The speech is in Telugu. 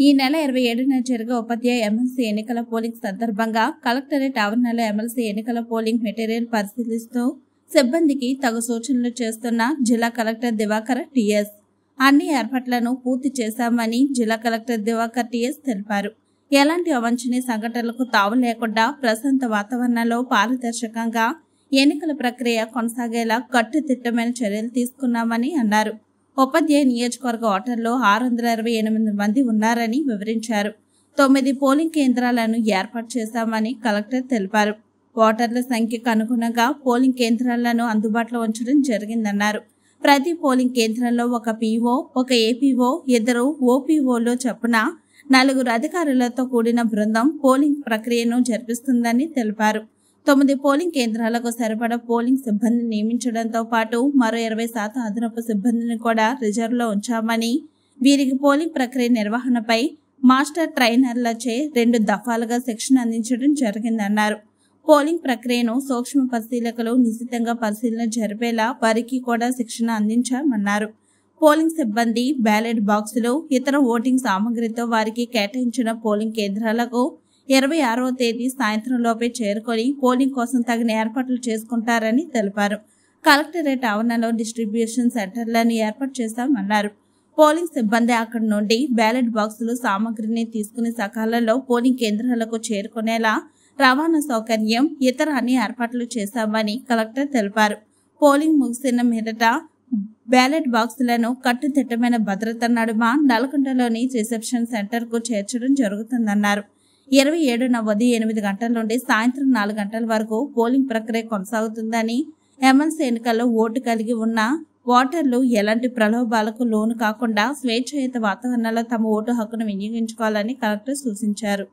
ఈ నెల 27న జరిగే ఉపాధ్యాయ ఎమ్మెల్సీ ఎన్నికల పోలింగ్ సందర్భంగా కలెక్టరేట్ ఆవరణలో ఎమ్మెల్సీ ఎన్నికల పోలింగ్ మెటీరియల్ పరిశీలిస్తూ సిబ్బందికి తగు సూచనలు చేస్తున్న జిల్లా కలెక్టర్ దివాకర్ టీఎస్. అన్ని ఏర్పాట్లను పూర్తి చేశామని జిల్లా కలెక్టర్ దివాకర్ టీఎస్ తెలిపారు. ఎలాంటి అవాంఛనీయ సంఘటనలకు తావు లేకుండా ప్రశాంత వాతావరణంలో పారదర్శకంగా ఎన్నికల ప్రక్రియ కొనసాగేలా కట్టుదిట్టమైన చర్యలు తీసుకున్నామని అన్నారు. ఉపాధ్యాయ నియోజకవర్గ ఓటర్లు 628 మంది ఉన్నారని వివరించారు. 9 పోలింగ్ కేంద్రాలను ఏర్పాటు చేశామని కలెక్టర్ తెలిపారు. ఓటర్ల సంఖ్యకు అనుగుణంగా పోలింగ్ కేంద్రాలను అందుబాటులో ఉంచడం జరిగిందన్నారు. ప్రతి పోలింగ్ కేంద్రంలో ఒక పీఓ, ఒక ఏపీఓ, 2 ఓపీఓలు చొప్పున 4 అధికారులతో కూడిన బృందం పోలింగ్ ప్రక్రియను జరిపిస్తుందని తెలిపారు. 9 పోలింగ్ కేంద్రాలకు సరిపడా పోలింగ్ సిబ్బందిని నియమించడంతో పాటు మరో 20% అదనపు సిబ్బందిని కూడా రిజర్వ్లో ఉంచామని, వీరికి పోలింగ్ ప్రక్రియ నిర్వహణపై మాస్టర్ ట్రైనర్లచే 2 దఫాలుగా శిక్షణ అందించడం జరిగిందన్నారు. పోలింగ్ ప్రక్రియను సూక్ష్మ పరిశీలకులు నిశితంగా పరిశీలన జరిపేలా వారికి కూడా శిక్షణ అందించామన్నారు. పోలింగ్ సిబ్బంది బ్యాలెట్ బాక్సులు, ఇతర ఓటింగ్ సామగ్రితో వారికి కేటాయించిన పోలింగ్ కేంద్రాలకు 26వ తేదీ సాయంత్రం లోపే చేరుకొని పోలింగ్ కోసం తగిన ఏర్పాట్లు చేసుకుంటారని తెలిపారు. కలెక్టరేట్ ఆవరణలో డిస్ట్రిబ్యూషన్ సెంటర్లను ఏర్పాటు చేశామన్నారు. పోలింగ్ సిబ్బంది అక్కడి నుండి బ్యాలెట్ బాక్సులు సామగ్రిని తీసుకుని సకాలంలో పోలింగ్ కేంద్రాలకు చేరుకునేలా రవాణా సౌకర్యం, ఇతర అన్ని ఏర్పాట్లు చేశామని కలెక్టర్ తెలిపారు. పోలింగ్ ముగిసిన మీదట బ్యాలెట్ బాక్సులను కట్టుదిట్టమైన భద్రత నడుమ నల్గొండలోని రిసెప్షన్ సెంటర్ కు చేర్చడం జరుగుతుందన్నారు. 27న ఉదయం 8 గంటల నుండి సాయంత్రం 4 గంటల వరకు పోలింగ్ ప్రక్రియ కొనసాగుతుందని, ఎమ్మెల్సీ ఎన్నికల్లో ఓటు కలిగి ఉన్న ఓటర్లు ఎలాంటి ప్రలోభాలకు లోను కాకుండా స్వేచ్ఛాయుత వాతావరణంలో తమ ఓటు హక్కును వినియోగించుకోవాలని కలెక్టర్ సూచించారు.